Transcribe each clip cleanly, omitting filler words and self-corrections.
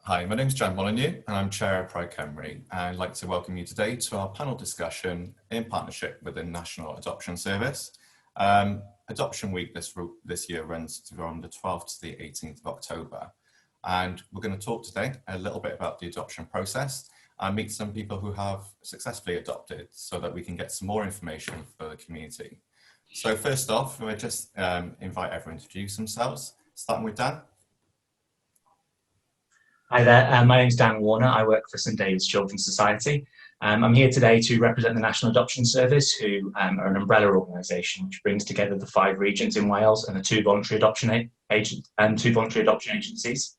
Hi, my name is Jan Molyneux and I'm Chair of Pride Cymru, and I'd like to welcome you today to our panel discussion in partnership with the National Adoption Service. Adoption Week this year runs from the 12th to the 18th of October, and we're going to talk today a little bit about the adoption process and meet some people who have successfully adopted so that we can get some more information for the community. So first off, we'll just invite everyone to introduce themselves, starting with Dan. Hi there, my name is Dan Warner. I work for St David's Children's Society. I'm here today to represent the National Adoption Service, who are an umbrella organisation which brings together the 5 regions in Wales and the 2 voluntary adoption agencies.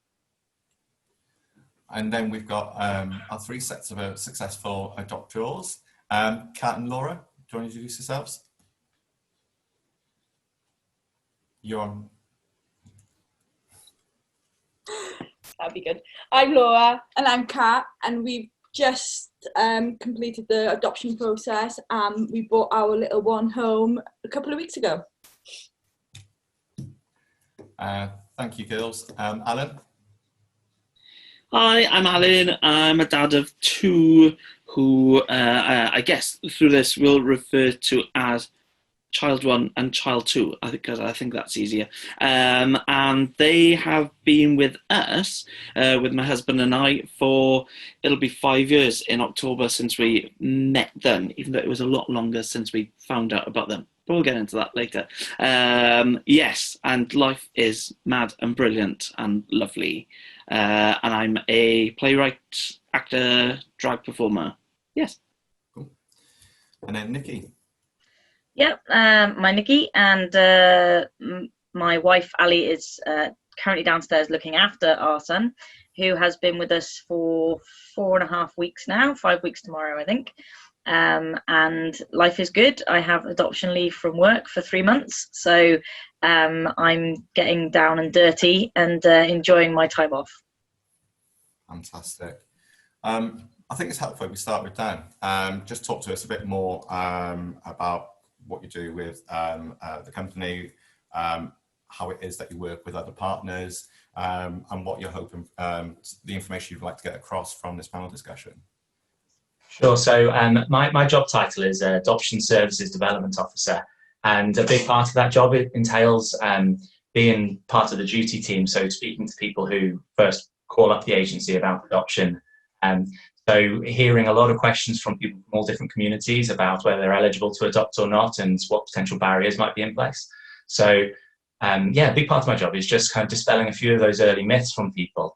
And then we've got our 3 sets of successful adopters. Kat and Laura, do you want to introduce yourselves? You're on. That'd be good. I'm Laura and I'm Kat, and we've just completed the adoption process, and we brought our little one home a couple of weeks ago. Thank you, girls. Alan? Hi, I'm Alan. I'm a dad of 2 who I guess through this we'll refer to as Child 1 and Child 2, because I think that's easier. And they have been with us, with my husband and I, for it'll be 5 years in October since we met them, even though it was a lot longer since we found out about them. But we'll get into that later. Yes, and life is mad and brilliant and lovely. And I'm a playwright, actor, drag performer. Yes. Cool. And then Nikki. Yep, my Nikki, and my wife Ali is currently downstairs looking after our son, who has been with us for 4.5 weeks now, 5 weeks tomorrow, I think. And life is good. I have adoption leave from work for 3 months, so I'm getting down and dirty and enjoying my time off. Fantastic. I think it's helpful if we start with Dan. Just talk to us a bit more about what you do with the company, how it is that you work with other partners, and what you're hoping, the information you'd like to get across from this panel discussion. Sure, so my job title is Adoption Services Development Officer, and a big part of that job entails being part of the duty team, so speaking to people who first call up the agency about adoption. So hearing a lot of questions from people from all different communities about whether they're eligible to adopt or not and what potential barriers might be in place. So yeah, a big part of my job is just kind of dispelling a few of those early myths from people.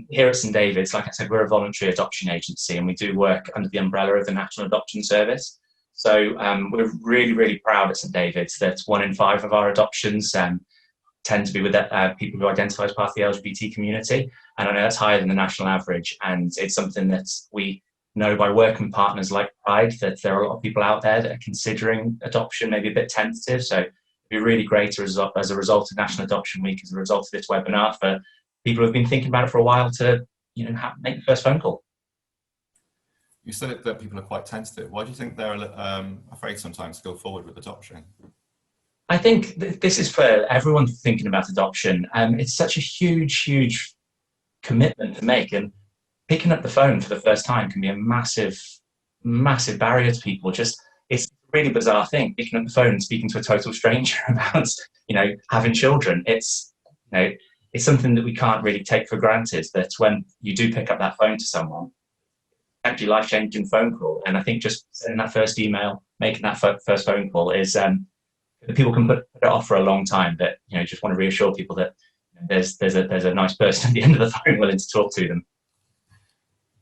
Here at St David's, like I said, we're a voluntary adoption agency, and we do work under the umbrella of the National Adoption Service. So we're really, really proud at St David's that 1 in 5 of our adoptions tend to be with people who identify as part of the LGBT community. And I know that's higher than the national average. And it's something that we know by working with partners like Pride, that there are a lot of people out there that are considering adoption, maybe a bit tentative. So it'd be really great as a result of National Adoption Week, as a result of this webinar, for people who've been thinking about it for a while to, you know, make the first phone call. You said that people are quite tentative. Why do you think they're afraid sometimes to go forward with adoption? I think this is for everyone thinking about adoption. It's such a huge commitment to make, and picking up the phone for the first time can be a massive barrier to people. It's a really bizarre thing, picking up the phone and speaking to a total stranger about, you know, having children. It's, you know, it's something that we can't really take for granted, that when you do pick up that phone to someone, actually life-changing phone call. And I think just sending that first email, making that first phone call is people can put it off for a long time, but, you know, just want to reassure people that there's a nice person at the end of the phone willing to talk to them.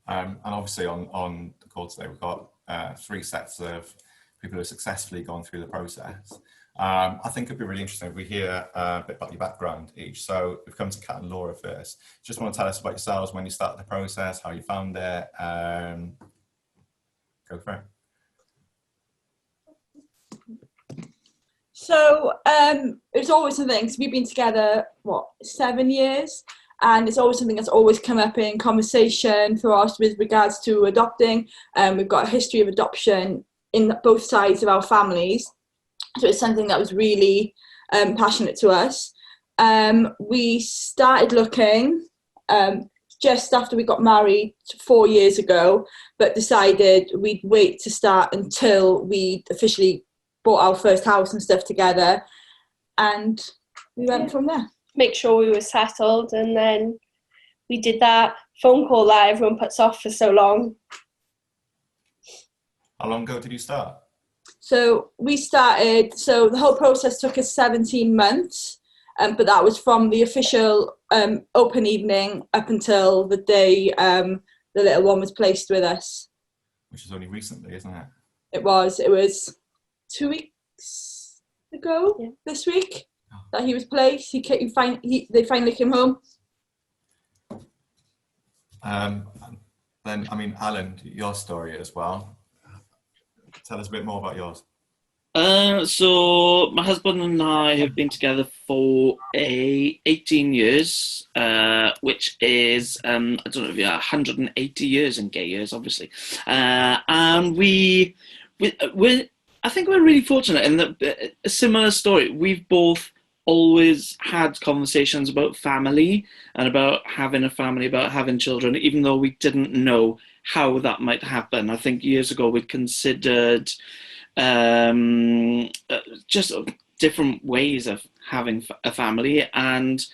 And obviously on the call today, we've got 3 sets of people who have successfully gone through the process. I think it'd be really interesting if we hear a bit about your background each. So we've come to Kat and Laura first. Just want to tell us about yourselves, when you started the process, how you found it. Go for it. So it's always something, because we've been together, 7 years, and it's always something that's always come up in conversation for us with regards to adopting. We've got a history of adoption in both sides of our families, so it's something that was really passionate to us. We started looking just after we got married 4 years ago, but decided we'd wait to start until we officially bought our first house and stuff together, and we went from there. Make sure we were settled, and then we did that phone call that everyone puts off for so long. How long ago did you start? So the whole process took us 17 months, but that was from the official open evening up until the day the little one was placed with us. Which is only recently, isn't it? It was 2 weeks ago, this week, that he was placed. They finally came home. Then, I mean, Alan, your story as well. Tell us a bit more about yours. So my husband and I have been together for 18 years, which is, I don't know if you're 180 years in gay years, obviously. And I think we're really fortunate in that, a similar story. We've both always had conversations about family and about having a family, about having children, even though we didn't know how that might happen. I think years ago we'd considered just different ways of having a family, and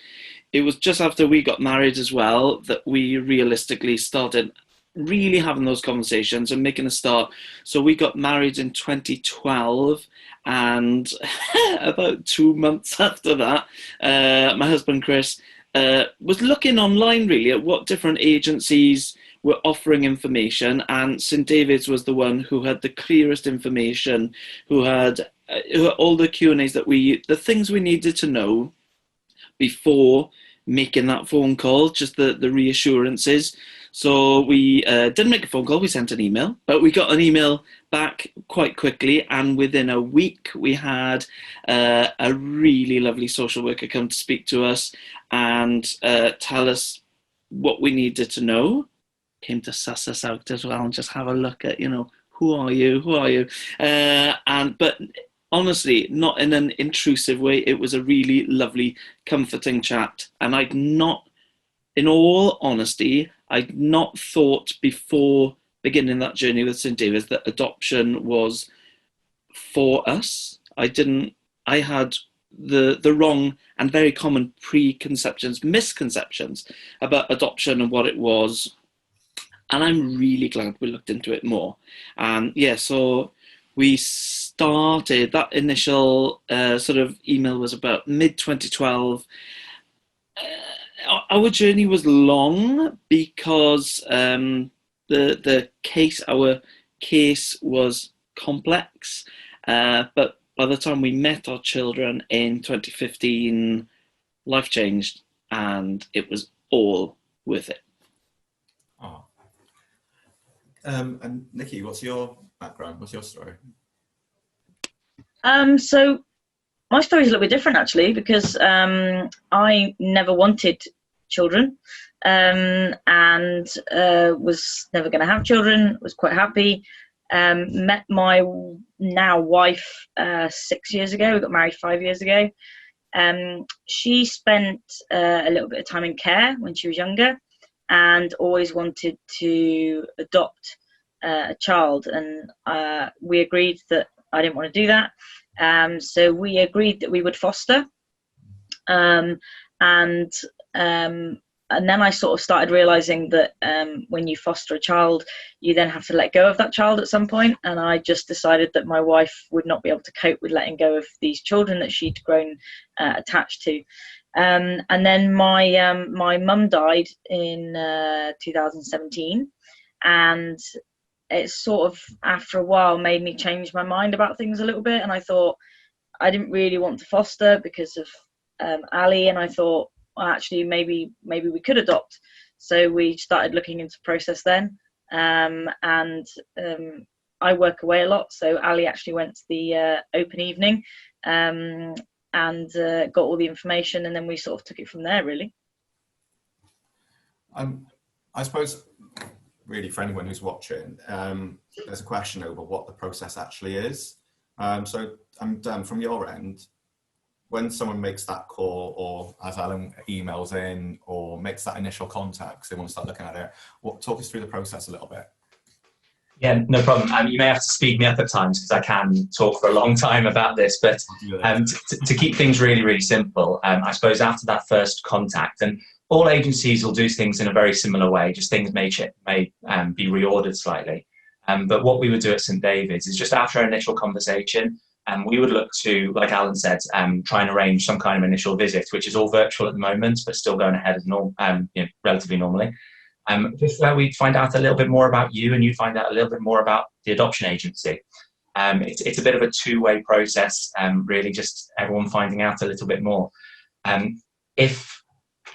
it was just after we got married as well that we realistically started really having those conversations and making a start. So we got married in 2012, and about 2 months after that, my husband Chris was looking online really at what different agencies were offering information, and St David's was the one who had the clearest information, who had all the Q&As the things we needed to know before making that phone call, just the reassurances. So we didn't make a phone call, we sent an email, but we got an email back quite quickly, and within a week we had a really lovely social worker come to speak to us and tell us what we needed to know. Came to suss us out as well and just have a look at, who are you? But honestly, not in an intrusive way. It was a really lovely, comforting chat. And in all honesty, I'd not thought before beginning that journey with St David's that adoption was for us. I had the wrong and very common misconceptions about adoption and what it was. And I'm really glad we looked into it more. And so we started, that initial sort of email was about mid-2012. Our journey was long because our case was complex. But by the time we met our children in 2015, life changed and it was all worth it. Oh. And Nikki, what's your background? What's your story? So my story is a little bit different actually, because I never wanted children, and was never going to have children. Was quite happy. Met my now wife 6 years ago. We got married 5 years ago. She spent a little bit of time in care when she was younger, and always wanted to adopt a child, and we agreed that I didn't want to do that. So we agreed that we would foster, and then I sort of started realizing that when you foster a child, you then have to let go of that child at some point, and I just decided that my wife would not be able to cope with letting go of these children that she'd grown attached to. And then my mum died in 2017, and it sort of after a while made me change my mind about things a little bit, and I thought I didn't really want to foster because of Ali, and I thought, well, actually maybe we could adopt. So we started looking into the process then, and I work away a lot, so Ali actually went to the open evening and got all the information, and then we sort of took it from there really. I suppose really for anyone who's watching, there's a question over what the process actually is. So Dan, from your end, when someone makes that call, or as Alan emails in, or makes that initial contact, 'cause they want to start looking at it, talk us through the process a little bit. Yeah, no problem. You may have to speed me up at times because I can talk for a long time about this, but to keep things really, really simple, I suppose after that first contact, and all agencies will do things in a very similar way, just things may be reordered slightly. But what we would do at St David's is just after our initial conversation, we would look to, like Alan said, try and arrange some kind of initial visit, which is all virtual at the moment, but still going ahead as relatively normally. Just where we'd find out a little bit more about you, and you'd find out a little bit more about the adoption agency. It's a bit of a two-way process, really, just everyone finding out a little bit more. If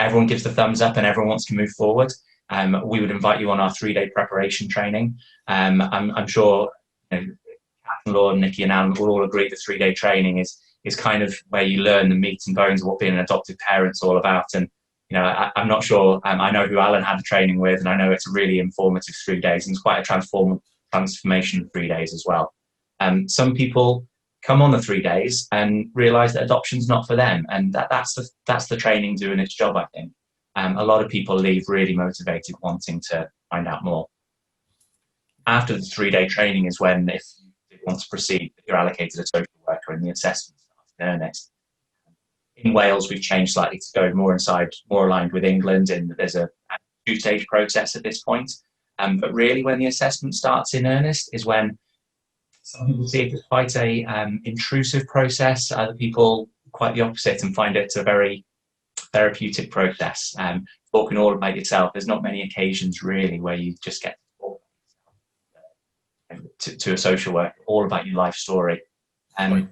everyone gives the thumbs up and everyone wants to move forward, we would invite you on our 3-day preparation training. I'm sure Captain Laura, Nikki and Alan will all agree the 3-day training is kind of where you learn the meat and bones of what being an adoptive parent's all about. And I'm not sure, I know who Alan had the training with, and I know it's a really informative 3 days, and it's quite a transformation 3 days as well. Some people come on the 3 days and realise that adoption's not for them, and that's the training doing its job, I think. A lot of people leave really motivated, wanting to find out more. After the 3-day training is when, if you want to proceed, you're allocated a social worker and the assessment starts in earnest. In Wales, we've changed slightly to go more aligned with England, and there's a 2-stage process at this point. But really, when the assessment starts in earnest is when some people see it as quite a intrusive process. Other people quite the opposite and find it a very therapeutic process. Talking all about yourself. There's not many occasions really where you just get to talk to a social worker all about your life story. You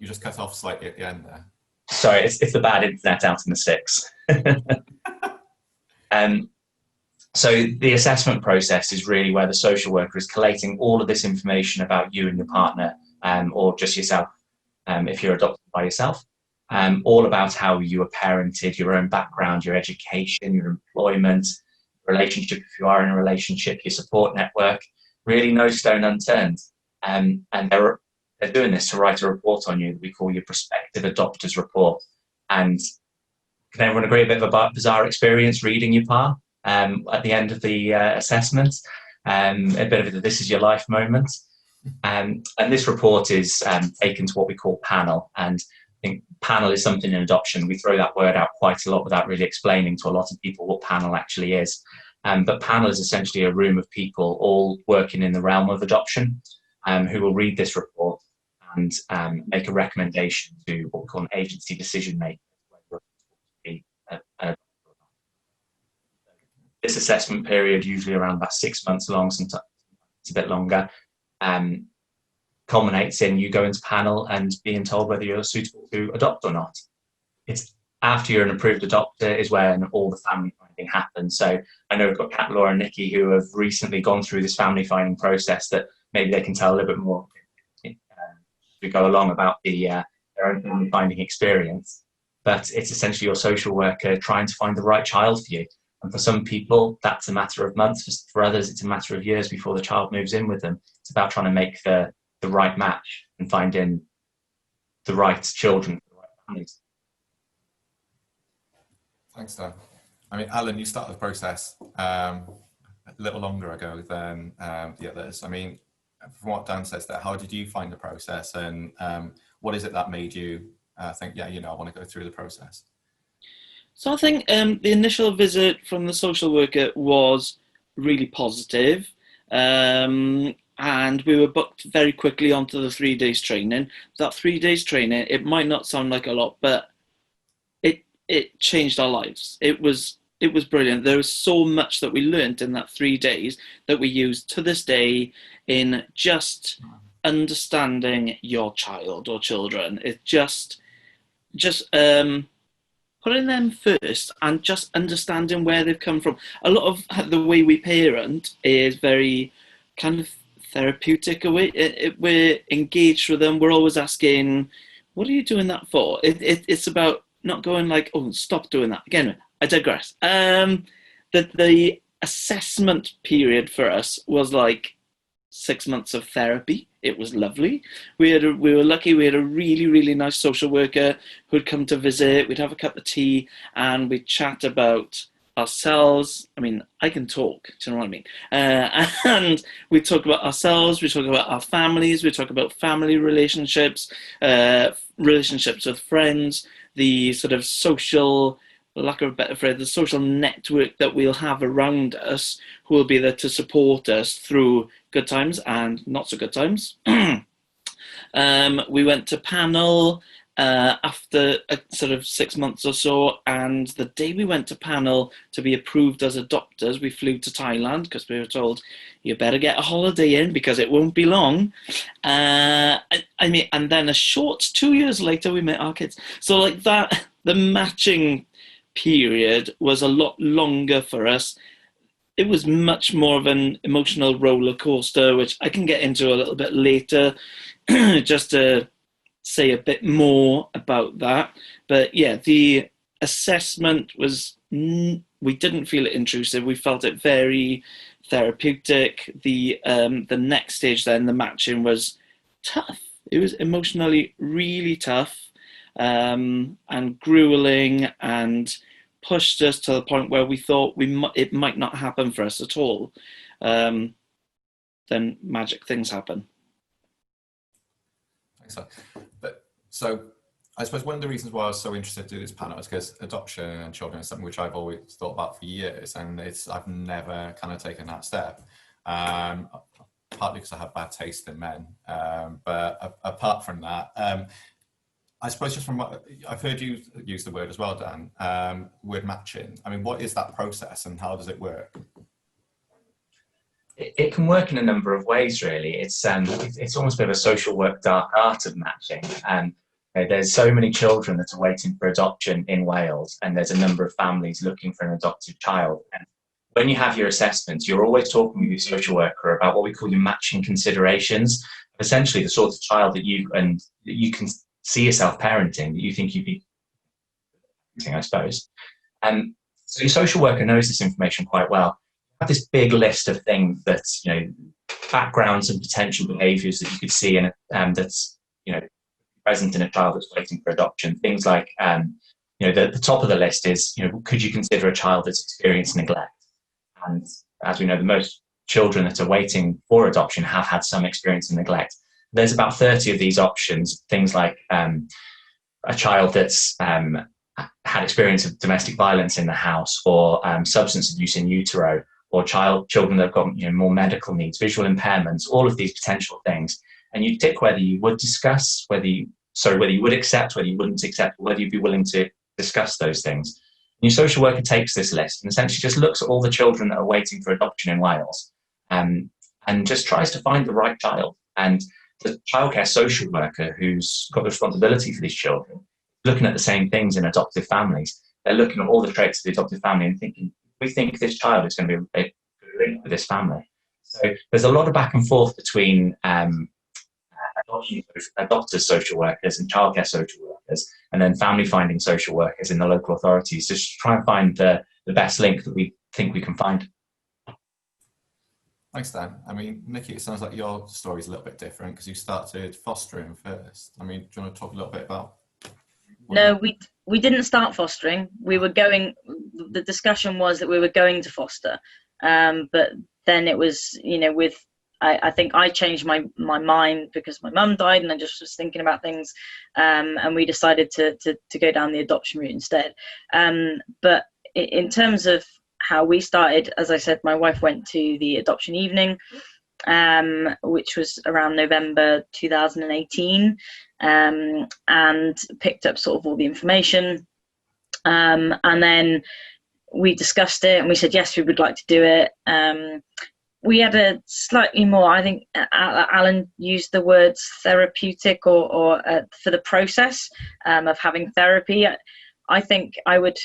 just cut off slightly at the end there. Sorry, it's the bad internet out in the sticks. So the assessment process is really where the social worker is collating all of this information about you and your partner, or just yourself, if you're adopted by yourself, all about how you were parented, your own background, your education, your employment, relationship if you are in a relationship, your support network, really no stone unturned. And they're doing this to write a report on you that we call your prospective adopters report. And can everyone agree a bit of a bizarre experience reading your PAR at the end of the assessment? A bit of a this is your life moment. And this report is taken to what we call panel. And I think panel is something in adoption. We throw that word out quite a lot without really explaining to a lot of people what panel actually is. But panel is essentially a room of people all working in the realm of adoption, who will read this report and make a recommendation to what we call an agency decision maker. This assessment period, usually around about 6 months long, sometimes it's a bit longer, culminates in you going to panel and being told whether you're suitable to adopt or not. It's after you're an approved adopter is when all the family finding happens. So I know we've got Kat, Laura and Nikki who have recently gone through this family finding process that maybe they can tell a little bit more as we go along about their own family finding experience. But it's essentially your social worker trying to find the right child for you. And for some people, that's a matter of months. For others, it's a matter of years before the child moves in with them. It's about trying to make the right match and finding the right children for the right families. Thanks, Dan. I mean, Alan, you started the process a little longer ago than the others. I mean, from what Dan says there, how did you find the process, and what is it that made you think, yeah, I want to go through the process? So I think the initial visit from the social worker was really positive, and we were booked very quickly onto the 3 days training. That 3 days training, it might not sound like a lot, but it changed our lives. It was brilliant. There was so much that we learned in that 3 days that we use to this day in just understanding your child or children. It's just putting them first and just understanding where they've come from. A lot of the way we parent is very kind of therapeutic. We're engaged with them. We're always asking, what are you doing that for? It's about not going like, oh, stop doing that. Again, I digress. The assessment period for us was like 6 months of therapy. It was lovely. We were lucky. We had a really, really nice social worker who'd come to visit. We'd have a cup of tea and we'd chat about ourselves. I mean, I can talk, do you know what I mean? And we talk about ourselves, we talk about our families, we talk about family relationships, relationships with friends, the sort of social, lack of a better phrase, the social network that we'll have around us who will be there to support us through good times and not so good times. We went to panel after sort of 6 months or so, and the day we went to panel to be approved as adopters, we flew to Thailand because we were told you better get a holiday in because it won't be long. And then a short 2 years later we met our kids. So like that, the matching period was a lot longer for us. It was much more of an emotional roller coaster, which I can get into a little bit later, just to say a bit more about that. But yeah, the assessment was, we didn't feel it intrusive. We felt it very therapeutic. The next stage then, the matching, was tough. It was emotionally really tough, and grueling, and pushed us to the point where we thought it might not happen for us at all. Then magic things happen. So I suppose one of the reasons why I was so interested to do this panel is because adoption and children is something which I've always thought about for years, and I've never kind of taken that step. Partly because I have bad taste in men, but apart from that, I suppose just from what I've heard you use the word as well, Dan, word matching. I mean, what is that process and how does it work? It can work in a number of ways, really. It's almost a bit of a social work dark art of matching. There's so many children that are waiting for adoption in Wales, and there's a number of families looking for an adopted child. And when you have your assessments, you're always talking with your social worker about what we call your matching considerations, essentially the sort of child that you can see yourself parenting, that you think you'd be, I suppose. So your social worker knows this information quite well. Have this big list of things that, backgrounds and potential behaviours that you could see in that's present in a child that's waiting for adoption. Things like the top of the list is could you consider a child that's experienced neglect? And as we know, the most children that are waiting for adoption have had some experience in neglect. There's about 30 of these options. Things like a child that's had experience of domestic violence in the house, or substance abuse in utero, or children that have got more medical needs, visual impairments, all of these potential things. And you tick whether you would discuss, whether you would accept, whether you wouldn't accept, whether you'd be willing to discuss those things. And your social worker takes this list and essentially just looks at all the children that are waiting for adoption in Wales, and just tries to find the right child. And the childcare social worker who's got the responsibility for these children, looking at the same things in adoptive families. They're looking at all the traits of the adoptive family and thinking, we think this child is going to be a good link for this family. So there's a lot of back and forth between adopters social workers and childcare social workers, and then family finding social workers in the local authorities, just try and find the best link that we think we can find. Thanks, Dan. I mean, Nikki, it sounds like your story is a little bit different because you started fostering first. I mean, do you want to talk a little bit about? No, we didn't start fostering. The discussion was that we were going to foster, but then it was, I think I changed my mind because my mum died, and I just was thinking about things, and we decided to go down the adoption route instead. But in terms of how we started, as I said, my wife went to the adoption evening, which was around November 2018, and picked up sort of all the information, and then we discussed it and we said yes, we would like to do it. We had a slightly more, I think Alan used the words therapeutic or for the process of having therapy. I think I would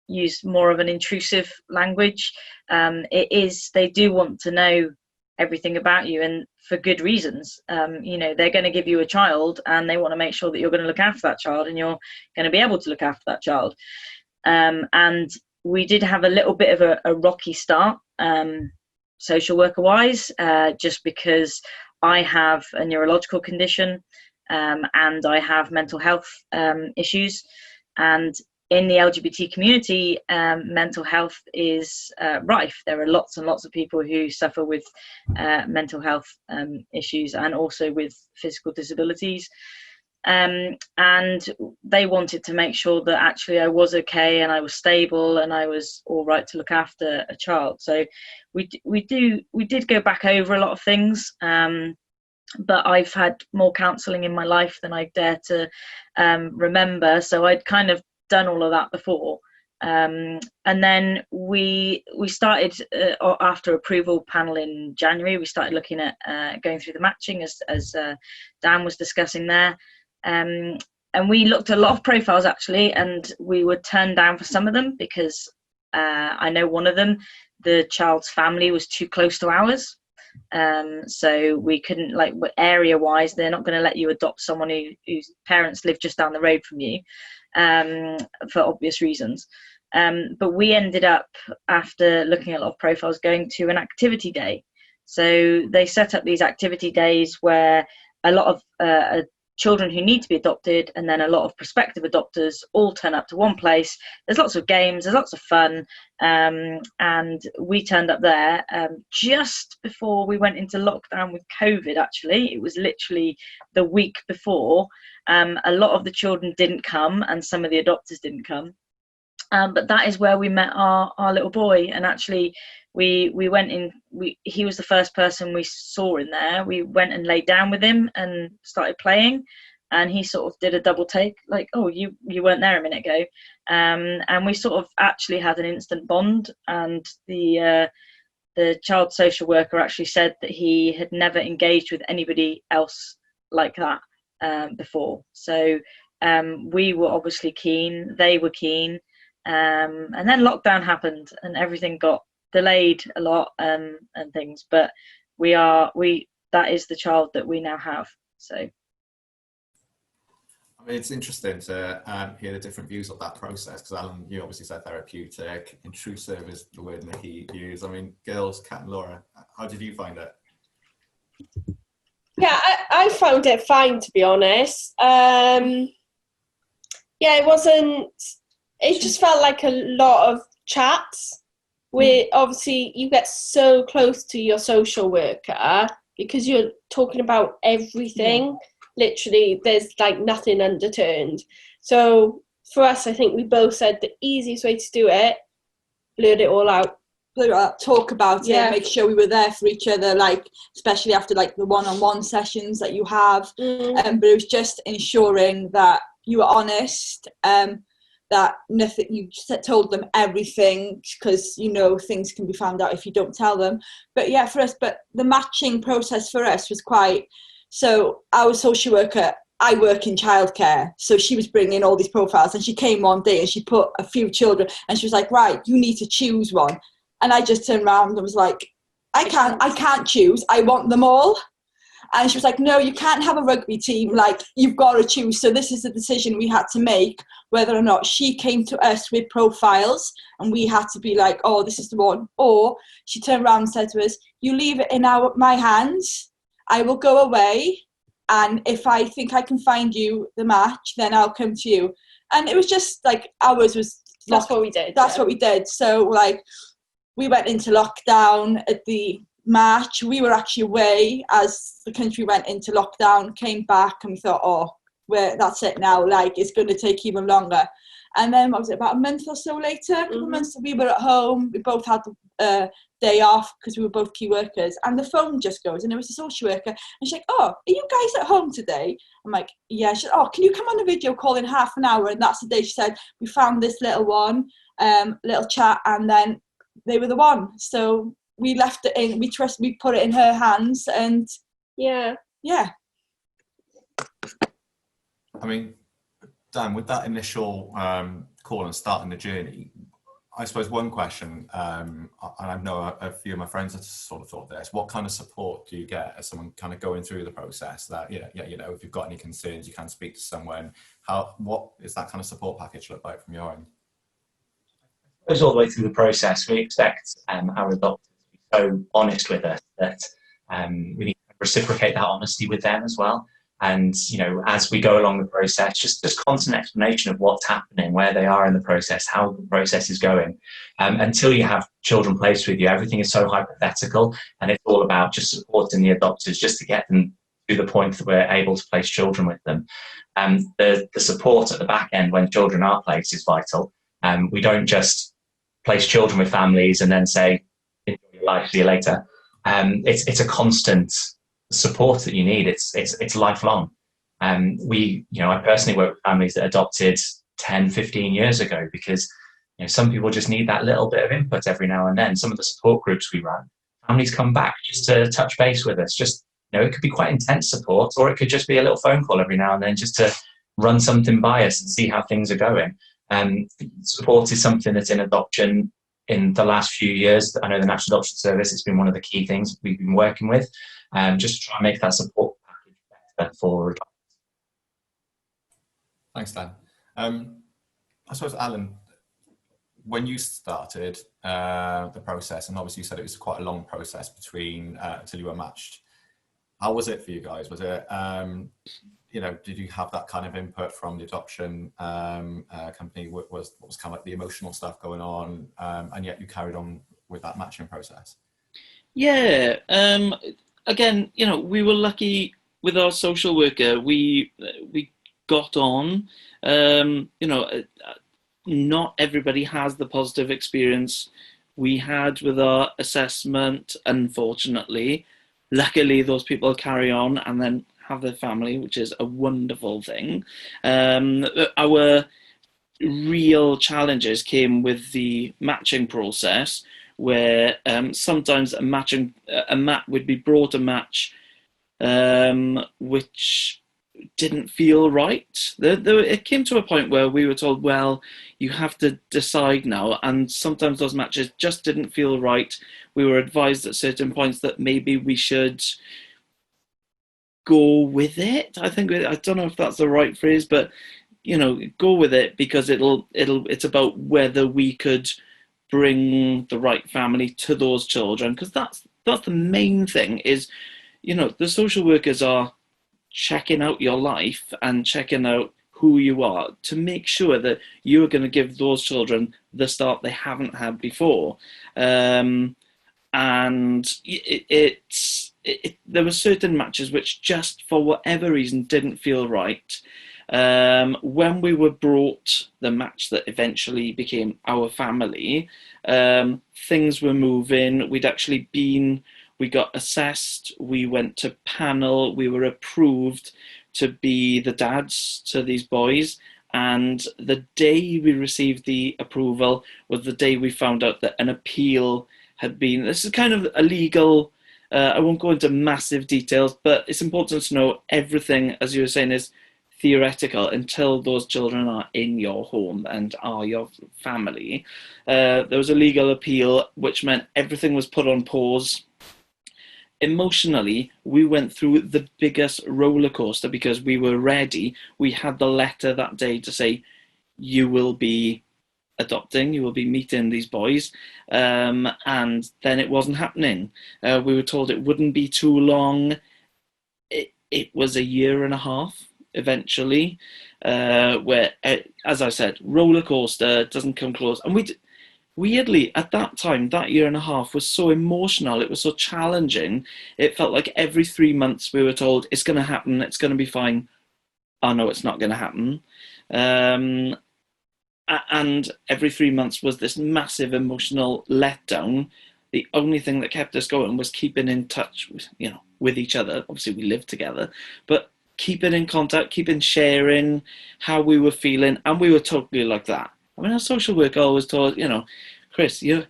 use more of an intrusive language. They do want to know everything about you, and for good reasons. They're going to give you a child and they want to make sure that you're going to look after that child and you're going to be able to look after that child. And we did have a little bit of a rocky start. social worker wise, just because I have a neurological condition, and I have mental health issues, and in the LGBT community, mental health is rife. There are lots and lots of people who suffer with mental health issues, and also with physical disabilities. And they wanted to make sure that actually I was okay and I was stable and I was all right to look after a child. So we did go back over a lot of things, but I've had more counselling in my life than I dare to remember. So I'd kind of done all of that before, and then we started after approval panel in January. We started looking at going through the matching, as Dan was discussing there. And we looked at a lot of profiles actually, and we were turned down for some of them because I know one of them, the child's family was too close to ours, so we couldn't, like, area wise they're not going to let you adopt someone whose parents live just down the road from you, for obvious reasons. But we ended up, after looking at a lot of profiles, going to an activity day. So they set up these activity days where a lot of children who need to be adopted and then a lot of prospective adopters all turn up to one place. There's lots of games, there's lots of fun, and we turned up there just before we went into lockdown with COVID. Actually, it was literally the week before. A lot of the children didn't come and some of the adopters didn't come, but that is where we met our little boy. And actually we went in, he was the first person we saw in there. We went and laid down with him and started playing, and he sort of did a double take, like, oh, you weren't there a minute ago, and we sort of actually had an instant bond. And the child social worker actually said that he had never engaged with anybody else like that before. So we were obviously keen, they were keen, and then lockdown happened and everything got delayed a lot, and things, but that is the child that we now have. So I mean, it's interesting to hear the different views of that process, because Alan, you obviously said therapeutic, intrusive is the word that he used. I mean, girls, Kat and Laura, how did you find it? Yeah, I found it fine, to be honest. Yeah, it wasn't, it just felt like a lot of chats. Where obviously you get so close to your social worker because you're talking about everything. Yeah. Literally, there's like nothing underturned. So for us, I think we both said the easiest way to do it, blurt it all out. Talk about it, make sure we were there for each other, like especially after like the one-on-one sessions that you have. But it was just ensuring that you were honest, that nothing, you told them everything, because you know things can be found out if you don't tell them. But yeah, for us, but the matching process for us was quite, so our social worker, I work in childcare, so she was bringing all these profiles, and she came one day and she put a few children and she was like, right, you need to choose one. And I just turned around and was like, I can't choose, I want them all. And she was like, no, you can't have a rugby team, like, you've got to choose. So this is the decision we had to make, whether or not she came to us with profiles and we had to be like, oh, this is the one. Or she turned around and said to us, you leave it in my hands, I will go away, and if I think I can find you the match, then I'll come to you. And it was just like, ours was... That's what we did. That's what we did. So like, we went into lockdown at the March. We were actually away as the country went into lockdown, came back, and we thought, oh, that's it now, like it's going to take even longer. And then what was it, about a month or so later, a couple of months, we were at home, we both had the day off because we were both key workers, and the phone just goes, and it was a social worker, and she's like, oh, are you guys at home today? I'm like, yeah. She said, oh, can you come on a video call in half an hour? And that's the day she said, we found this little one, little chat, and then they were the one. So we left it in, we put it in her hands, and yeah. I mean, Dan, with that initial call and starting the journey, I suppose one question, and I know a few of my friends have sort of thought this, what kind of support do you get as someone kind of going through the process, that, you know, if you've got any concerns, you can speak to someone. What is that kind of support package look like from your end? It goes all the way through the process. We expect our adopters to be so honest with us that we need to reciprocate that honesty with them as well. And, you know, as we go along the process, just constant explanation of what's happening, where they are in the process, how the process is going. Until you have children placed with you, everything is so hypothetical, and it's all about just supporting the adopters just to get them to the point that we're able to place children with them. The support at the back end when children are placed is vital. We don't just place children with families and then say, enjoy your life, see you later. It's a constant support that you need. It's lifelong. You know, I personally work with families that adopted 10, 15 years ago, because, you know, some people just need that little bit of input every now and then. Some of the support groups we run, families come back just to touch base with us. Just, you know, it could be quite intense support, or it could just be a little phone call every now and then just to run something by us and see how things are going. Support is something that's in adoption in the last few years. I know the National Adoption Service has been one of the key things we've been working with, just to try and make that support package better for adopters. Thanks, Dan. I suppose, Alan, when you started the process, and obviously you said it was quite a long process between until you were matched, how was it for you guys? Was it, you know, did you have that kind of input from the adoption company? What was kind of like the emotional stuff going on, and yet you carried on with that matching process? Yeah. Again, you know, we were lucky with our social worker. We got on. You know, not everybody has the positive experience we had with our assessment, unfortunately. Luckily, those people carry on and then have their family, which is a wonderful thing. Our real challenges came with the matching process, where sometimes we'd be brought a match which didn't feel right. It came to a point where we were told, well, you have to decide now, and sometimes those matches just didn't feel right. We were advised at certain points that maybe we should go with it. I don't know if that's the right phrase, but, you know, go with it, because it's about whether we could bring the right family to those children, because that's the main thing. Is, you know, the social workers are checking out your life and checking out who you are to make sure that you are going to give those children the start they haven't had before. And there were certain matches which just for whatever reason didn't feel right. When we were brought the match that eventually became our family, things were moving. We got assessed, we went to panel, we were approved to be the dads to these boys, and the day we received the approval was the day we found out that an appeal had been, this is kind of a legal, I won't go into massive details, but it's important to know everything, as you were saying, is theoretical until those children are in your home and are your family. There was a legal appeal, which meant everything was put on pause. Emotionally, we went through the biggest roller coaster because we were ready. We had the letter that day to say, you will be adopting, you will be meeting these boys. And then it wasn't happening. We were told it wouldn't be too long. It was a year and a half eventually, where, as I said, roller coaster, doesn't come close. And weirdly, at that time, that year and a half was so emotional, it was so challenging. It felt like every 3 months we were told, it's going to happen, it's going to be fine. Oh no, it's not going to happen. And every 3 months was this massive emotional letdown. The only thing that kept us going was keeping in touch with each other. Obviously, we lived together, but keeping in contact, keeping sharing how we were feeling, and we were totally like that. I mean, our social worker always told, Chris, you're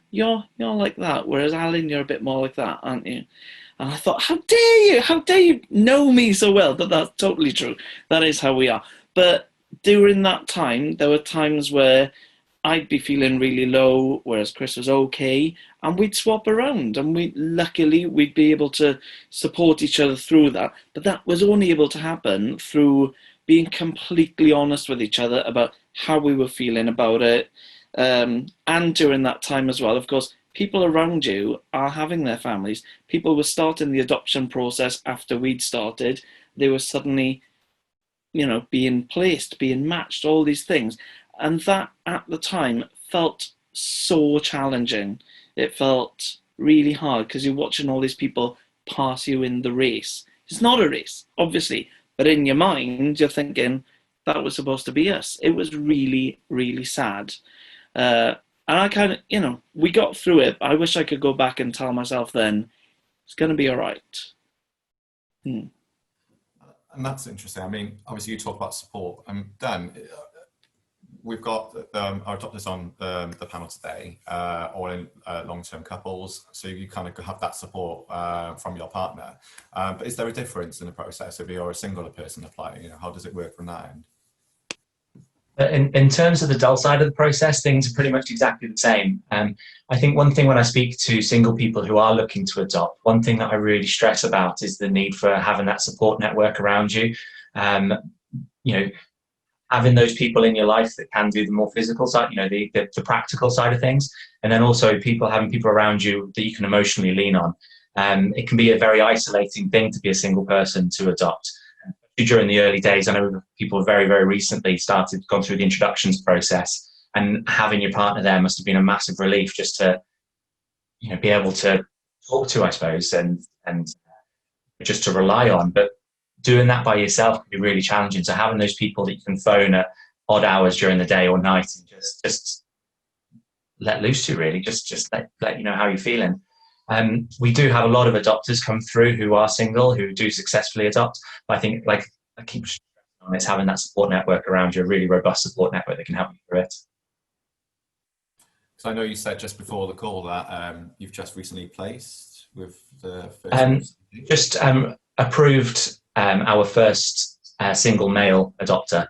like that, whereas Alan, you're a bit more like that, aren't you? And I thought, how dare you know me so well? But that's totally true. That is how we are. But during that time, there were times where I'd be feeling really low, whereas Chris was okay, and we'd swap around, and luckily we'd be able to support each other through that. But that was only able to happen through being completely honest with each other about how we were feeling about it. And during that time as well, of course, people around you are having their families. People were starting the adoption process after we'd started. They were suddenly, you know, being placed, being matched, all these things. And that at the time felt so challenging. It felt really hard because you're watching all these people pass you in the race. It's not a race, obviously, but in your mind, you're thinking that was supposed to be us. It was really, really sad. And I kind of, you know, we got through it. I wish I could go back and tell myself then, it's going to be all right. And that's interesting. I mean, obviously you talk about support. Dan, we've got our doctors on the panel today, all in long-term couples. So you kind of have that support from your partner. But is there a difference in the process if you're a singular person applying? You know, how does it work from that end? In terms of the adult side of the process, things are pretty much exactly the same. I think one thing when I speak to single people who are looking to adopt, one thing that I really stress about is the need for having that support network around you. You know, having those people in your life that can do the more physical side, you know, the practical side of things, and then also having people around you that you can emotionally lean on. It can be a very isolating thing to be a single person to adopt. During the early days, I know people very, very recently gone through the introductions process, and having your partner there must have been a massive relief just to, you know, be able to talk to, I suppose, and just to rely on. But doing that by yourself can be really challenging. So having those people that you can phone at odd hours during the day or night and just let loose to, really, just let you know how you're feeling. We do have a lot of adopters come through who are single, who do successfully adopt. But I think, like I keep stressing on, it's having that support network around you, a really robust support network that can help you through it. So I know you said just before the call that you've just recently placed with the first just approved our first single male adopter.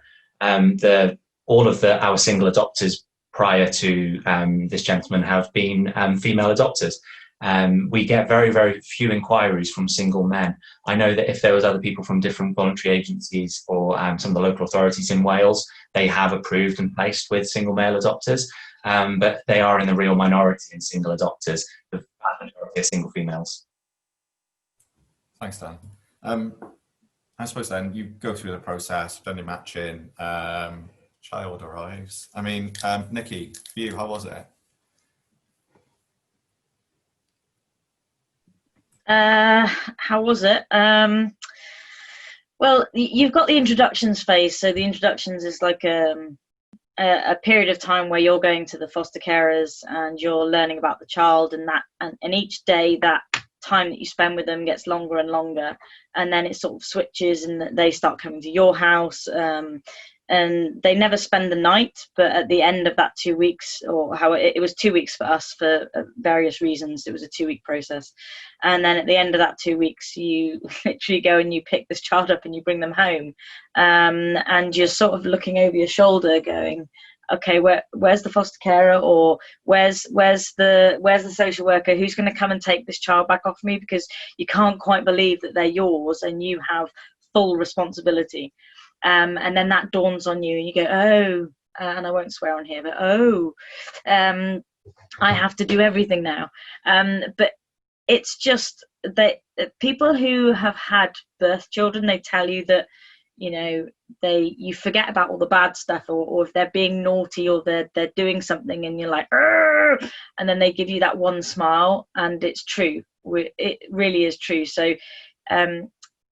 All of our single adopters prior to this gentleman have been female adopters. We get very, very few inquiries from single men. I know that if there was other people from different voluntary agencies or some of the local authorities in Wales, they have approved and placed with single male adopters, but they are in the real minority in single adopters. The vast majority are single females. Thanks, Dan. I suppose then you go through the process, done your matching, child arrives. I mean, Nikki, for you, how was it? How was it? Well, you've got the introductions phase. So the introductions is like a period of time where you're going to the foster carers and you're learning about the child, and each day that time that you spend with them gets longer and longer, and then it sort of switches and they start coming to your house. And they never spend the night, but at the end of that 2 weeks, or how it was 2 weeks for us for various reasons, it was a 2-week process. And then at the end of that 2 weeks, you literally go and you pick this child up and you bring them home. And you're sort of looking over your shoulder going, okay, where's the foster carer, or where's the social worker who's going to come and take this child back off me, because you can't quite believe that they're yours and you have full responsibility. And then that dawns on you and you go, oh, and I won't swear on here, but I have to do everything now. But it's just that people who have had birth children, they tell you that, you know, you forget about all the bad stuff, or if they're being naughty or they're doing something and you're like, argh! And then they give you that one smile, and it's true. It really is true. So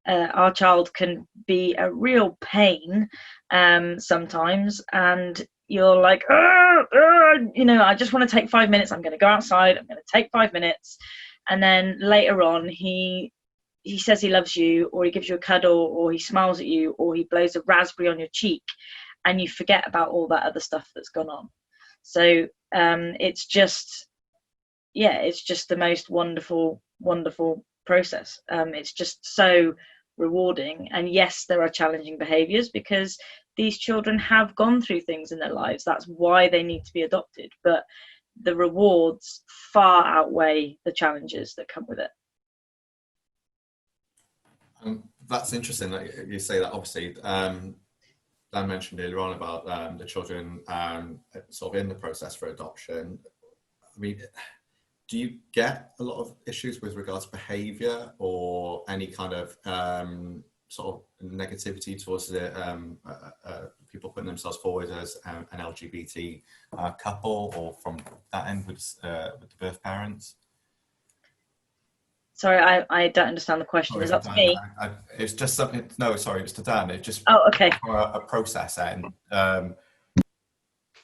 our child can be a real pain sometimes, and you're like, you know, I just want to take 5 minutes. I'm going to go outside. I'm going to take 5 minutes. And then later on, he says he loves you, or he gives you a cuddle, or he smiles at you, or he blows a raspberry on your cheek, and you forget about all that other stuff that's gone on. So it's just the most wonderful process. It's just so rewarding. And yes, there are challenging behaviors because these children have gone through things in their lives. That's why they need to be adopted. But the rewards far outweigh the challenges that come with it. That's interesting that you say that. Obviously, Dan mentioned earlier on about the children sort of in the process for adoption. I mean, do you get a lot of issues with regards to behaviour or any kind of sort of negativity towards the people putting themselves forward as an LGBT couple, or from that end with the birth parents? Sorry, I don't understand the question. Sorry, Is that to me? It's just something. No, sorry, it's to Dan. It just Oh, okay. a process end.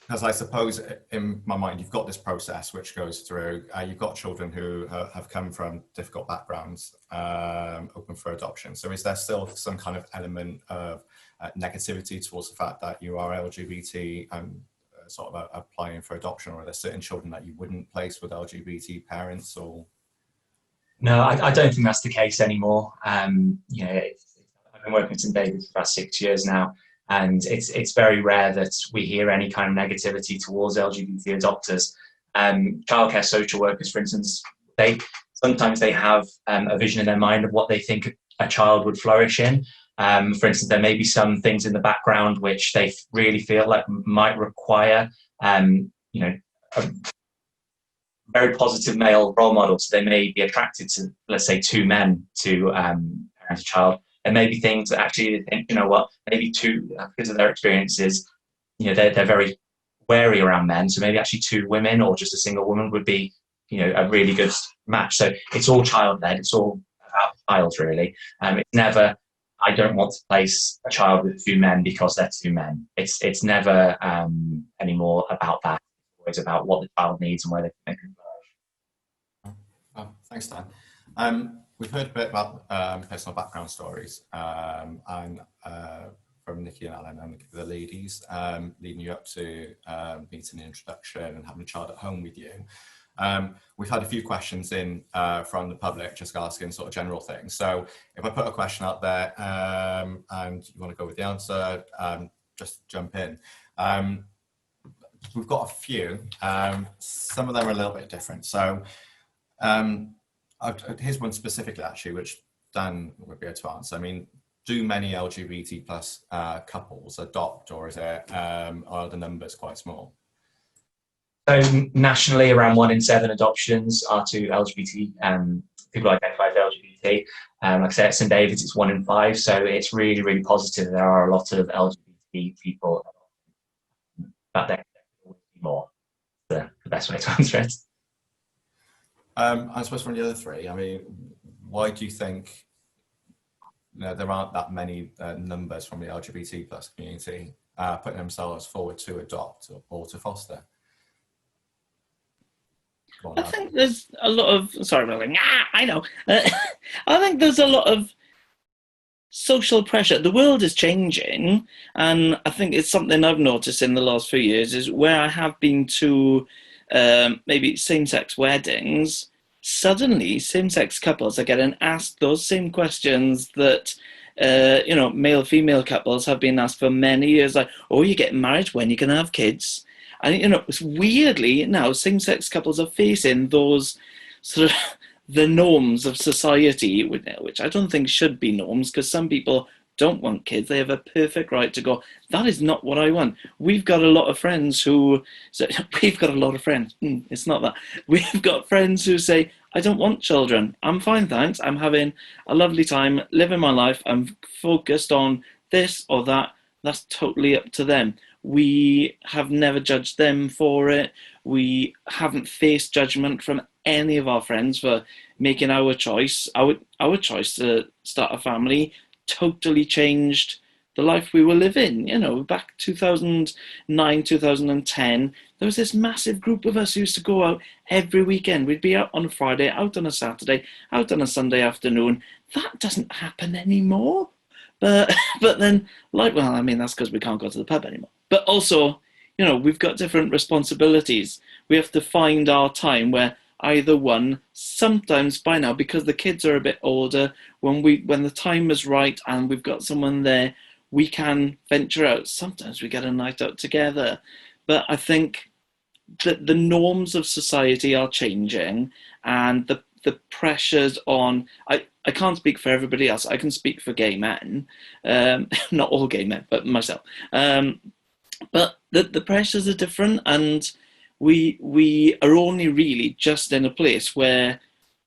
Because I suppose in my mind, you've got this process which goes through. You've got children who have come from difficult backgrounds, open for adoption. So is there still some kind of element of negativity towards the fact that you are LGBT and sort of applying for adoption, or are there certain children that you wouldn't place with LGBT parents? Or No, I don't think that's the case anymore. You know, I've been working with St David's for about 6 years now, and it's very rare that we hear any kind of negativity towards LGBT adopters. Childcare social workers, for instance, sometimes they have a vision in their mind of what they think a child would flourish in. For instance, there may be some things in the background which they really feel like might require, you know, a very positive male role model. So they may be attracted to, let's say, two men to parent a child. There may be things that actually they think, you know what, maybe two, because of their experiences, you know, they're very wary around men. So maybe actually two women or just a single woman would be, you know, a really good match. So it's all child-led. It's all about the child, really. It's never, I don't want to place a child with two men because they're two men. It's never anymore about that. It's always about what the child needs and where they can flourish. Oh, thanks, Dan. We've heard a bit about personal background stories and from Nikki and Alan and the ladies leading you up to meeting an introduction and having a child at home with you. We've had a few questions in from the public just asking sort of general things. So if I put a question out there and you want to go with the answer, just jump in. We've got a few. Some of them are a little bit different. So here's one specifically, actually, which Dan would be able to answer. I mean, do many LGBT plus couples adopt, or is it, are the numbers quite small? So nationally, around 1 in 7 adoptions are to LGBT people identify as LGBT. Like I said, at St David's, it's 1 in 5, so it's really, really positive. There are a lot of LGBT people, but there could always be more. The best way to answer it. I suppose from the other three, I mean, why do you think there aren't that many numbers from the LGBT plus community putting themselves forward to adopt or to foster? I think there's a lot of, sorry, I'm like, I know. I think there's a lot of social pressure. The world is changing, and I think it's something I've noticed in the last few years is where I have been to maybe same-sex weddings, suddenly same-sex couples are getting asked those same questions that you know, male-female couples have been asked for many years, like, oh, you're getting married, when you're going to have kids? And, you know, it's weirdly now same-sex couples are facing those sort of the norms of society, which I don't think should be norms, because some people don't want kids. They have a perfect right to go, that is not what I want. We've got a lot of friends who, we've got a lot of friends, it's not that. We've got friends who say, I don't want children. I'm fine, thanks. I'm having a lovely time, living my life. I'm focused on this or that. That's totally up to them. We have never judged them for it. We haven't faced judgment from any of our friends for making our choice. Our choice to start a family totally changed the life we were living. You know, back 2009, 2010, there was this massive group of us who used to go out every weekend. We'd be out on a Friday, out on a Saturday, out on a Sunday afternoon. That doesn't happen anymore. But then, like, well, I mean, that's because we can't go to the pub anymore. But also, you know, we've got different responsibilities. We have to find our time where either one, sometimes by now, because the kids are a bit older, when the time is right and we've got someone there, we can venture out. Sometimes we get a night out together. But I think that the norms of society are changing, and the pressures on, I can't speak for everybody else. I can speak for gay men, not all gay men, but myself. But the pressures are different, and we are only really just in a place where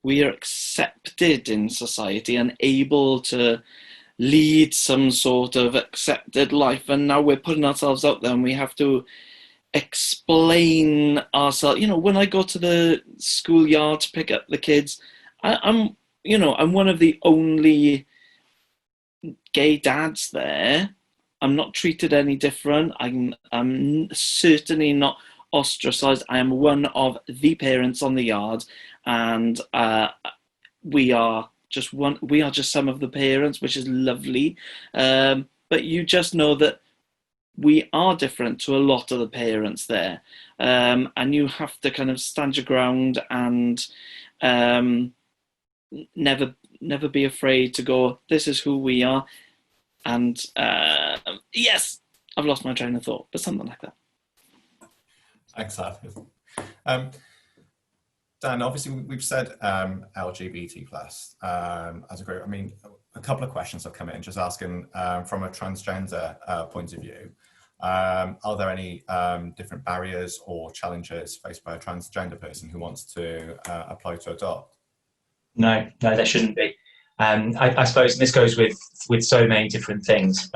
we are accepted in society and able to lead some sort of accepted life, and now we're putting ourselves out there and we have to explain ourselves. You know, when I go to the schoolyard to pick up the kids, I'm one of the only gay dads there. I'm not treated any different. I'm certainly not ostracized. I am one of the parents on the yard, and we are just some of the parents, which is lovely. But you just know that we are different to a lot of the parents there, and you have to kind of stand your ground and never be afraid to go, this is who we are. And yes, I've lost my train of thought, but something like that. Exactly. Dan, obviously we've said LGBT plus as a group. I mean, a couple of questions have come in just asking from a transgender point of view. Are there any different barriers or challenges faced by a transgender person who wants to apply to adopt? No, there shouldn't be. I suppose this goes with so many different things.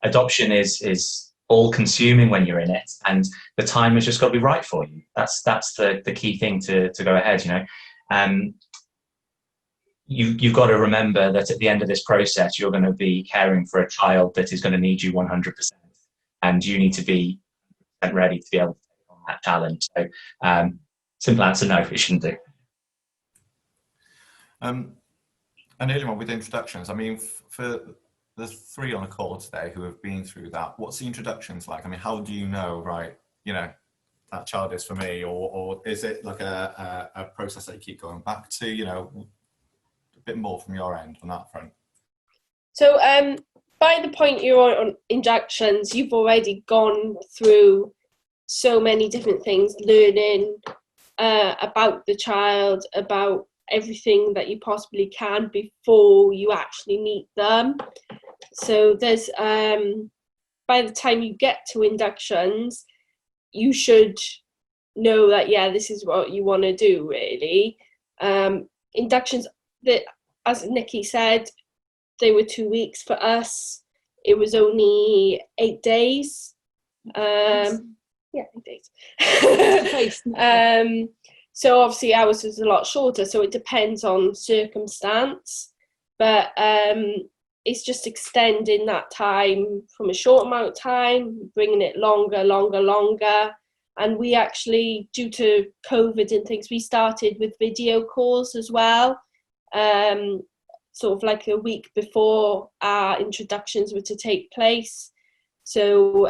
Adoption is all consuming when you're in it, and the time has just got to be right for you. That's the key thing to go ahead. You know, you've got to remember that at the end of this process, you're going to be caring for a child that is going to need you 100%, and you need to be ready to be able to take on that challenge. So, simple answer: no, it shouldn't do. And earlier on with introductions, I mean, for the three on a call today who have been through that, what's the introductions like? I mean, how do you know, right, you know, that child is for me, or is it like a process that you keep going back to, you know, a bit more from your end on that front? So by the point you're on injections, you've already gone through so many different things, learning about the child, about everything that you possibly can before you actually meet them. So there's by the time you get to inductions, you should know that, yeah, this is what you want to do, really. Inductions, that, as Nikki said, they were 2 weeks. For us, it was only 8 days. Yeah, 8 days. So obviously ours was a lot shorter, so it depends on circumstance, but it's just extending that time from a short amount of time, bringing it longer, and we actually, due to COVID and things, we started with video calls as well, sort of like a week before our introductions were to take place. So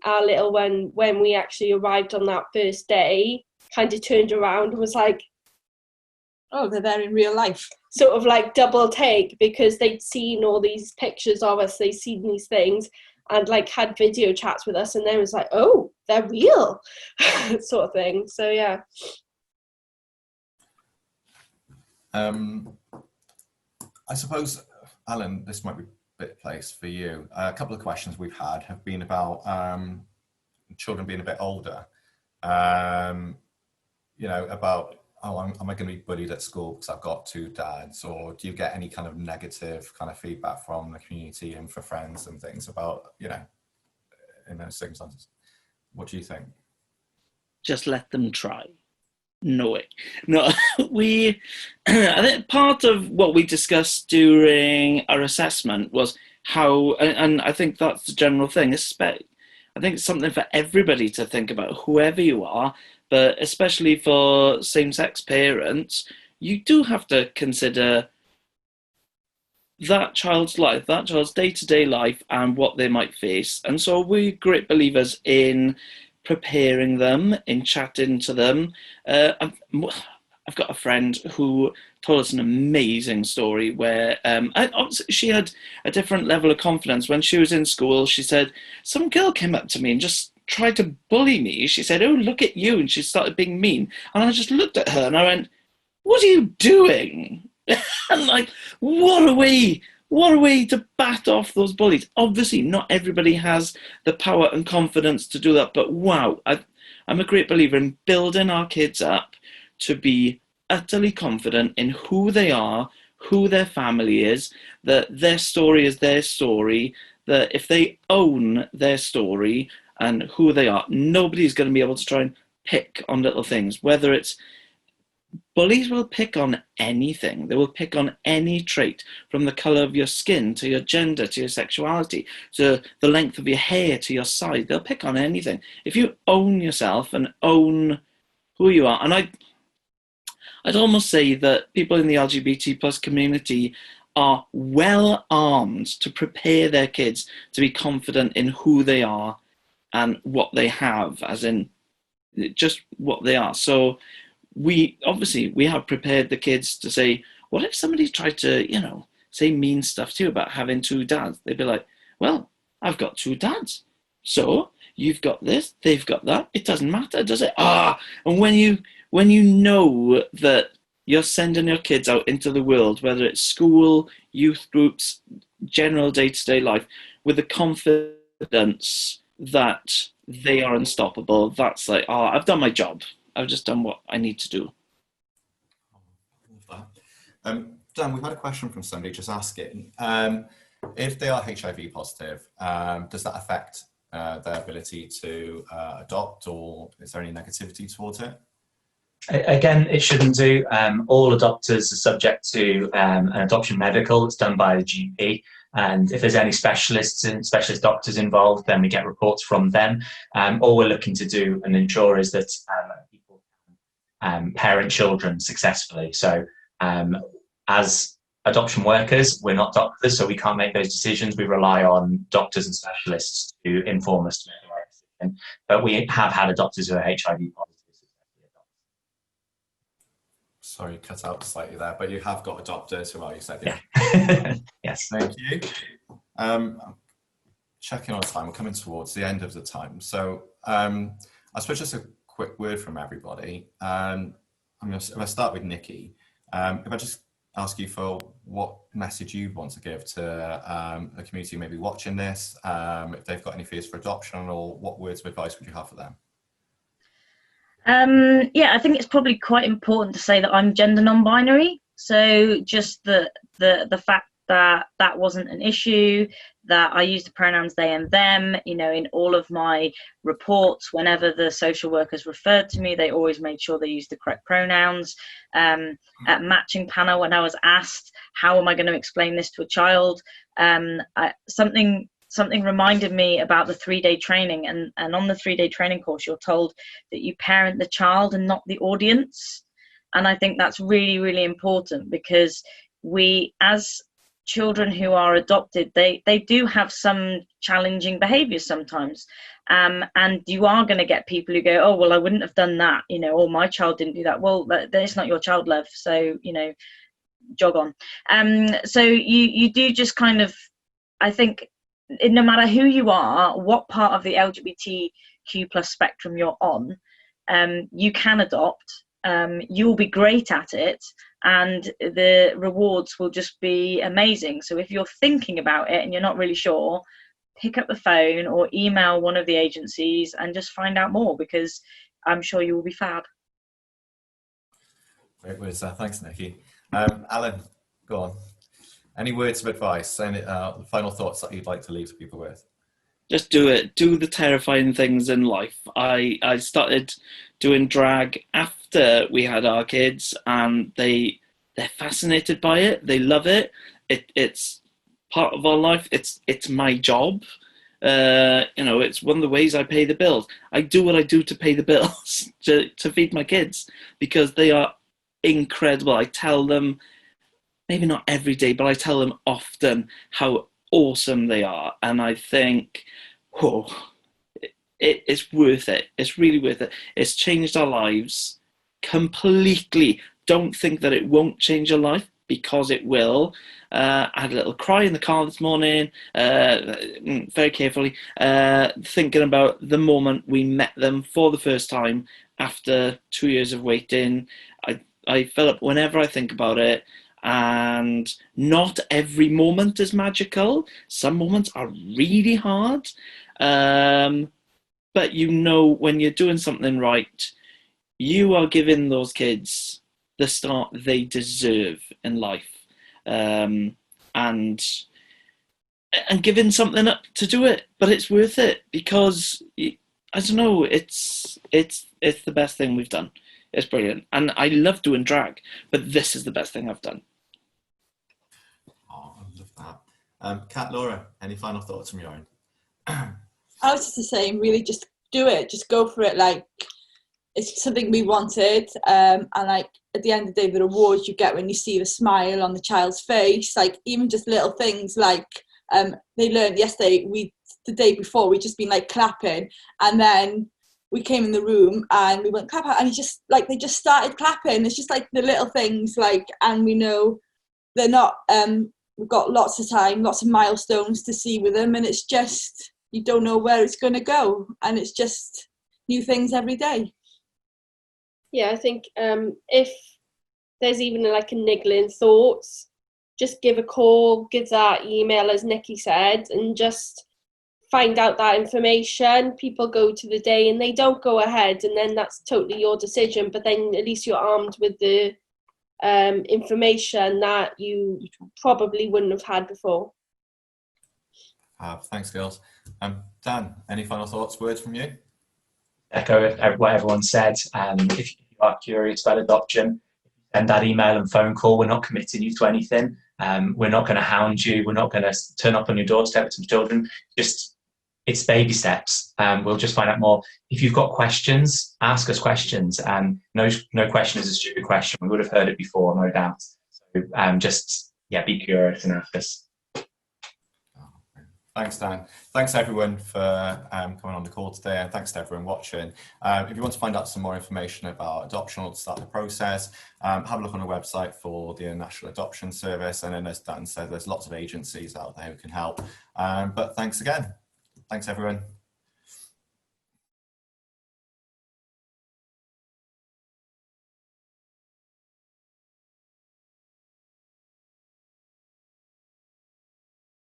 our little one, when we actually arrived on that first day, kind of turned around and was like, oh, they're there in real life. Sort of like double take, because they'd seen all these pictures of us, they'd seen these things, and like had video chats with us, and then it was like, oh, they're real, sort of thing. So yeah. I suppose, Alan, this might be a bit of place for you. A couple of questions we've had have been about children being a bit older. You know, about, oh, am I going to be bullied at school because I've got two dads? Or do you get any kind of negative kind of feedback from the community and for friends and things about, you know, in those circumstances? What do you think? Just let them try. No, we, I think part of what we discussed during our assessment was how, and I think that's the general thing, I think it's something for everybody to think about, whoever you are, but especially for same-sex parents, you do have to consider that child's life, that child's day-to-day life and what they might face. And so we're great believers in preparing them, in chatting to them. I've got a friend who told us an amazing story where she had a different level of confidence. When she was in school, she said, some girl came up to me and just tried to bully me. She said, oh, look at you. And she started being mean. And I just looked at her and I went, what are you doing? And like, what a way to bat off those bullies. Obviously, not everybody has the power and confidence to do that, but wow, I'm a great believer in building our kids up to be utterly confident in who they are, who their family is, that their story is their story, that if they own their story and who they are, nobody's going to be able to try and pick on little things. Whether it's bullies will pick on anything. They will pick on any trait, from the colour of your skin to your gender to your sexuality to the length of your hair to your size. They'll pick on anything. If you own yourself and own who you are, and I'd almost say that people in the LGBT plus community are well armed to prepare their kids to be confident in who they are and what they have, as in just what they are. So we have prepared the kids to say, what if somebody tried to, say mean stuff to you about having two dads? They'd be like, well, I've got two dads. So you've got this, they've got that. It doesn't matter, does it? And when you know that you're sending your kids out into the world, whether it's school, youth groups, general day-to-day life, with the confidence that they are unstoppable, that's like, I've done my job. I've just done what I need to do. Dan, we've had a question from somebody just asking, if they are HIV positive, does that affect their ability to adopt, or is there any negativity towards it? Again, it shouldn't do. All adopters are subject to an adoption medical. It's done by the GP. And if there's any specialist doctors involved, then we get reports from them. All we're looking to do and ensure is that people parent children successfully. So as adoption workers, we're not doctors, so we can't make those decisions. We rely on doctors and specialists to inform us to make the right decision. But we have had adopters who are HIV positive. Sorry, cut out slightly there, but you have got adopters who are, you said, yeah. Yes. Thank you. Checking on time, we're coming towards the end of the time. So I suppose just a quick word from everybody. I'm going to start with Nikki. If I just ask you for what message you'd want to give to the community maybe watching this, if they've got any fears for adoption, or what words of advice would you have for them? I think it's probably quite important to say that I'm gender non-binary. So just the fact that that wasn't an issue, that I use the pronouns they and them, in all of my reports, whenever the social workers referred to me, they always made sure they used the correct pronouns. At matching panel, when I was asked, how am I going to explain this to a child? Something reminded me about the 3-day training, and on the 3-day training course, you're told that you parent the child and not the audience. And I think that's really, really important, because we, as children who are adopted, they do have some challenging behaviours sometimes. And you are going to get people who go, oh, well, I wouldn't have done that, or my child didn't do that. Well, that's not your child, love. So, jog on. So you do just kind of, I think, no matter who you are, what part of the LGBTQ plus spectrum you're on, you can adopt. You'll be great at it, and the rewards will just be amazing. So if you're thinking about it and you're not really sure, pick up the phone or email one of the agencies and just find out more, because I'm sure you will be fab. Great words. Thanks, Nikki. Alan, go on. Any words of advice, any final thoughts that you'd like to leave people with? Just do it. Do the terrifying things in life. I started doing drag after we had our kids, and they're fascinated by it. They love it. It's part of our life. It's my job. It's one of the ways I pay the bills. I do what I do to pay the bills, to feed my kids, because they are incredible. I tell them, maybe not every day, but I tell them often how awesome they are. And I think, it's worth it. It's really worth it. It's changed our lives completely. Don't think that it won't change your life, because it will. I had a little cry in the car this morning, very carefully, thinking about the moment we met them for the first time after 2 years of waiting. I fill up whenever I think about it. And not every moment is magical. Some moments are really hard. but you know when you're doing something right, you are giving those kids the start they deserve in life, and giving something up to do it, but it's worth it because I don't know, it's the best thing we've done. It's brilliant, and I love doing drag, but this is the best thing I've done. Oh, I love that. Kat, Laura, any final thoughts from your end? I was just the same, really, just do it, just go for it. Like, it's something we wanted, and like at the end of the day, the rewards you get when you see the smile on the child's face, like even just little things like they learned yesterday, the day before we just been like clapping, and then we came in the room and we went clap, and they just started clapping. It's just like the little things, like, and we know they're not we've got lots of time, lots of milestones to see with them, and it's just, you don't know where it's going to go, and it's just new things every day. Yeah, I think if there's even like a niggling thoughts, just give a call, give that email, as Nikki said, and just find out that information. People go to the day and they don't go ahead, and then that's totally your decision, but then at least you're armed with the information that you probably wouldn't have had before. Thanks, girls. Dan, any final thoughts, words from you? Echo what everyone said. If you are curious about adoption, send that email and phone call. We're not committing you to anything. We're not going to hound you. We're not going to turn up on your doorstep with some children. Just, it's baby steps. We'll just find out more. If you've got questions, ask us questions. No question is a stupid question. We would have heard it before, no doubt. So just, be curious and ask us. Thanks, Dan. Thanks, everyone, for coming on the call today, and thanks to everyone watching. If you want to find out some more information about adoption or to start the process, have a look on the website for the National Adoption Service, and then, as Dan said, there's lots of agencies out there who can help. But thanks again. Thanks, everyone.